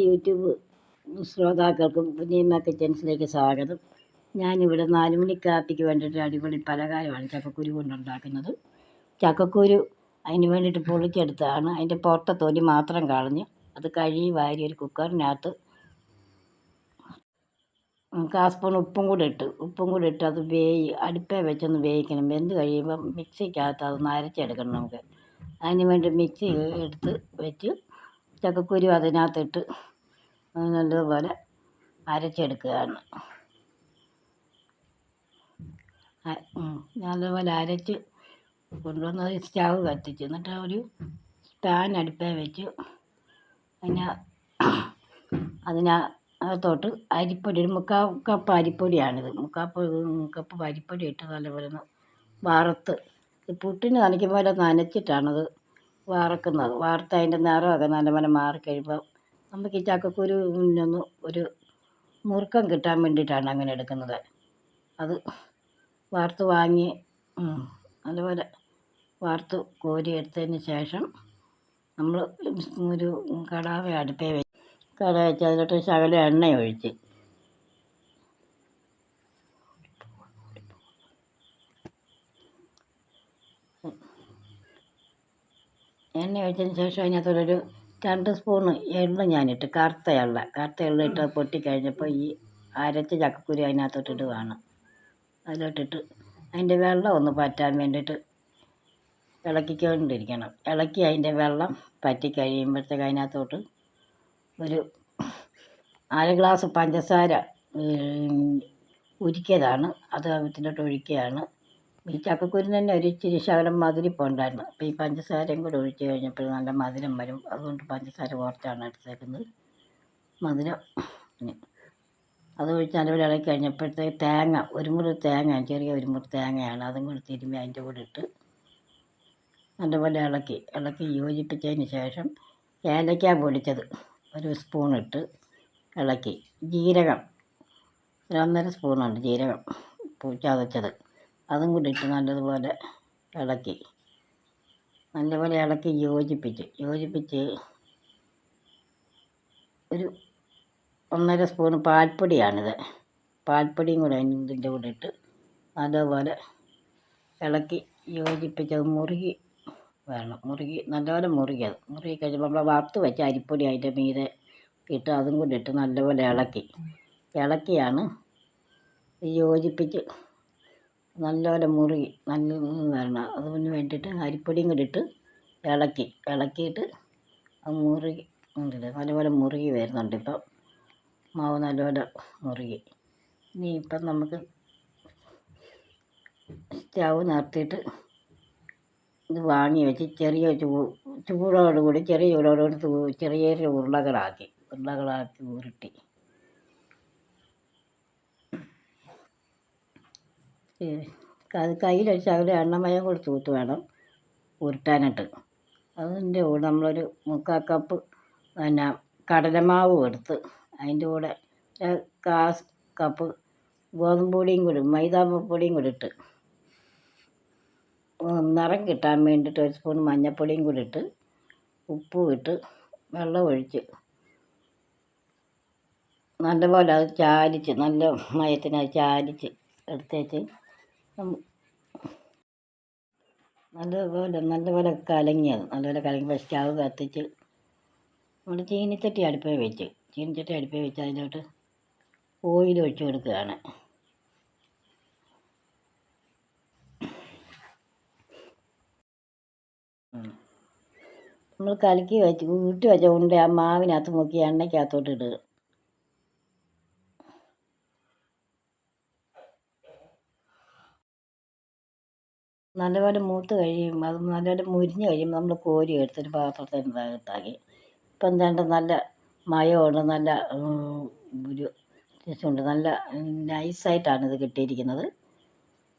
YouTube ശ്രോതാക്കൾക്കും കുഞ്ഞിമ്മ കിച്ചൻസിലേക്ക് സ്വാഗതം. ഞാനിവിടെ 4 മണി കാപ്പിക്ക് വേണ്ടിയിട്ട് അടിപൊളി പലഹാരമാണ് ചക്കക്കുരു കൊണ്ടുണ്ടാക്കുന്നത്. ചക്കക്കുരു അതിന് വേണ്ടിയിട്ട് പൊളിച്ചെടുത്തതാണ്. അതിൻ്റെ പുറത്തെ തൊലി മാത്രം കളഞ്ഞ് അത് കഴുകി വാരി ഒരു കുക്കറിനകത്ത് 1/4 സ്പൂൺ ഉപ്പും കൂടി ഇട്ട് അത് അടുപ്പേ വെച്ചൊന്ന് വേവിക്കണം. വെന്ത് കഴിയുമ്പം മിക്സിക്കകത്ത് അതൊന്ന് അരച്ചെടുക്കണം നമുക്ക്. അതിന് വേണ്ടി മിക്സി എടുത്ത് വെച്ച് ചക്കക്കുരു അതിനകത്തിട്ട് നല്ലതുപോലെ അരച്ചെടുക്കുകയാണ്. നല്ലതുപോലെ അരച്ച് കൊണ്ടുവന്ന് സ്റ്റവ് കത്തിച്ച് എന്നിട്ട് ഒരു പാൻ അടുപ്പേ വെച്ച് അതിനകത്തോട്ട് അരിപ്പൊടി ഒരു 3/4 കപ്പ് അരിപ്പൊടിയാണിത്. 3/4 കപ്പ് അരിപ്പൊടി ഇട്ട് നല്ലപോലെ വറുത്ത് പുട്ടിന് നനയ്ക്കും പോലെ നനച്ചിട്ടാണത് വറുക്കുന്നത്. വറുത്ത് അതിൻ്റെ നിറമൊക്കെ നല്ലപോലെ മാറിക്കഴിയുമ്പോൾ നമുക്ക് ഈ ചക്കക്കുരുവിനൊന്ന് ഒരു മുറുക്കം കിട്ടാൻ വേണ്ടിയിട്ടാണ് അങ്ങനെ എടുക്കുന്നത്. അത് വറുത്ത് വാങ്ങി അതുപോലെ വറുത്ത് കോരി എടുത്തതിന് ശേഷം നമ്മൾ ഒരു കടാവ അടുപ്പേ വെച്ച് അതിലോട്ട് ശകലം എണ്ണ ഒഴിച്ച് ഒഴിച്ചതിന് ശേഷം അതിനകത്തൊരു 2 സ്പൂണ് എള്ള് ഞാനിട്ട് കറുത്ത എള്ള ഇട്ട് പൊട്ടിക്കഴിഞ്ഞപ്പോൾ ഈ അരച്ച ചക്കക്കുരു അതിനകത്തോട്ടിടുകയാണ്. അതിലോട്ടിട്ട് അതിൻ്റെ വെള്ളം ഒന്ന് പറ്റാൻ വേണ്ടിയിട്ട് ഇളക്കിക്കൊണ്ടിരിക്കണം. ഇളക്കി അതിൻ്റെ വെള്ളം പറ്റി കഴിയുമ്പോഴത്തേക്ക് അതിനകത്തോട്ട് ഒരു 1/2 ഗ്ലാസ് പഞ്ചസാര ഉരുക്കിയതാണ് അത് ഇതിലോട്ട് ഒഴിക്കുകയാണ്. ഈ ചക്കക്കുരുന്ന് തന്നെ ഒരു ഇച്ചിരി ശകലം മധുരിപ്പുണ്ടായിരുന്നു. അപ്പോൾ ഈ പഞ്ചസാരയും കൂടെ ഒഴിച്ച് കഴിഞ്ഞപ്പോൾ നല്ല മധുരം വരും. അതുകൊണ്ട് പഞ്ചസാര കുറച്ചാണ് എടുത്തേക്കുന്നത്. മധുരം അത് ഒഴിച്ച് നല്ലപോലെ ഇളക്കി കഴിഞ്ഞപ്പോഴത്തേക്ക് തേങ്ങ ഒരു മുറി തേങ്ങ ചെറിയ ഒരു മുറി തേങ്ങയാണ് അതും കൂടി തിരുമ്മി അതിൻ്റെ കൂടെ ഇട്ട് നല്ലപോലെ ഇളക്കി യോജിപ്പിച്ചതിന് ശേഷം ഏലക്ക പൊടിച്ചത് ഒരു സ്പൂൺ ഇട്ട് ഇളക്കി. ജീരകം ഒരു 1.5 സ്പൂണുണ്ട് ജീരകം ചതച്ചത് അതും കൂടി ഇട്ട് നല്ലതുപോലെ ഇളക്കി യോജിപ്പിച്ച് ഒരു 1.5 സ്പൂൺ പാൽപ്പൊടിയാണിത്. പാൽപ്പൊടിയും കൂടെ ഇതിൻ്റെ കൂടെ ഇട്ട് നല്ലതുപോലെ ഇളക്കി യോജിപ്പിച്ചത് നല്ലപോലെ മുറുകി കഴിയുമ്പോൾ നമ്മൾ വറുത്ത് വെച്ച അരിപ്പൊടി അതിൻ്റെ മീതെ ഇട്ട് അതും കൂടി ഇട്ട് നല്ലപോലെ ഇളക്കിയാണ് യോജിപ്പിച്ച് നല്ലപോലെ വരണം. അതിന് വേണ്ടിയിട്ട് അരിപ്പൊടിയും കൂടി ഇട്ട് ഇളക്കിയിട്ട് അത് നല്ലപോലെ മുറുകി വരുന്നുണ്ട്. ഇപ്പം മാവ് നല്ലപോലെ മുറുകി. ഇനി ഇപ്പം നമുക്ക് സ്റ്റവ് നിർത്തിയിട്ട് ഇത് വാങ്ങി വെച്ച് ചെറിയ ചൂടോടുകൂടി ചെറിയ ഉരുളകളാക്കി ഉരുട്ടി അത് കയ്യിലൊരു ശകലം എണ്ണമയം കൂടി തൂത്ത് വേണം ഉരുട്ടാനായിട്ട്. അതിൻ്റെ കൂടെ നമ്മളൊരു 3/4 കപ്പ് കടലമാവും എടുത്ത് അതിൻ്റെ കൂടെ 1/4 കപ്പ് ഗോതമ്പ് പൊടിയും കൂടി മൈദാപ്പൊടിയും കൂടി ഇട്ട് നിറം കിട്ടാൻ വേണ്ടിയിട്ട് 1 സ്പൂൺ മഞ്ഞൾപ്പൊടിയും കൂടി ഇട്ട് ഉപ്പും ഇട്ട് വെള്ളം ഒഴിച്ച് നല്ലപോലെ അത് ചാലിച്ച് നല്ല മയത്തിന് അത് ചാലിച്ച് എടുത്തേച്ച് നല്ലപോലെ കലങ്ങിയപ്പോൾ സ്റ്റവ് കത്തിച്ച് നമ്മൾ ചീനിച്ചട്ടി അടുപ്പേ വെച്ച് അതിലോട്ട് ഓയിൽ ഒഴിച്ച് കൊടുക്കുകയാണ്. നമ്മൾ ഊറ്റി വെച്ച ഉണ്ട ആ മാവിനകത്ത് മുക്കി എണ്ണയ്ക്കകത്തോട്ട് ഇടുക. നല്ലപോലെ മൂത്ത് കഴിയുമ്പോൾ അത് നല്ലപോലെ മുരിഞ്ഞ് കഴിയുമ്പോൾ നമ്മൾ കോരി എടുത്തൊരു പാത്രത്തിനകത്താക്കി. ഇപ്പം എന്താണ്ട് നല്ല മയമുണ്ട്, നല്ല ഒരു ടേസ്റ്റുണ്ട്, നല്ല നൈസായിട്ടാണ് ഇത് കിട്ടിയിരിക്കുന്നത്.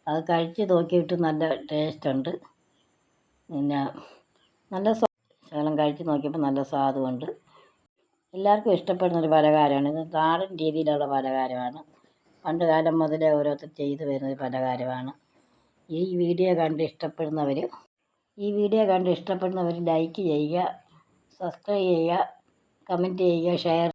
അത് കഴിച്ച് നോക്കിയിട്ട് നല്ല ടേസ്റ്റുണ്ട്. പിന്നെ നല്ല ശകലം കഴിച്ച് നോക്കിയപ്പോൾ നല്ല സ്വാദുമുണ്ട്. എല്ലാവർക്കും ഇഷ്ടപ്പെടുന്നൊരു പലഹാരമാണ്. ഇത് നാടൻ രീതിയിലുള്ള പലഹാരമാണ്. പണ്ട് കാലം മുതലേ ഓരോരുത്തർ ചെയ്തു വരുന്നൊരു പലഹാരമാണ്. ഈ വീഡിയോ കണ്ട് ഇഷ്ടപ്പെടുന്നവർ ലൈക്ക് ചെയ്യുക, സബ്സ്ക്രൈബ് ചെയ്യുക, കമൻറ്റ് ചെയ്യുക, ഷെയർ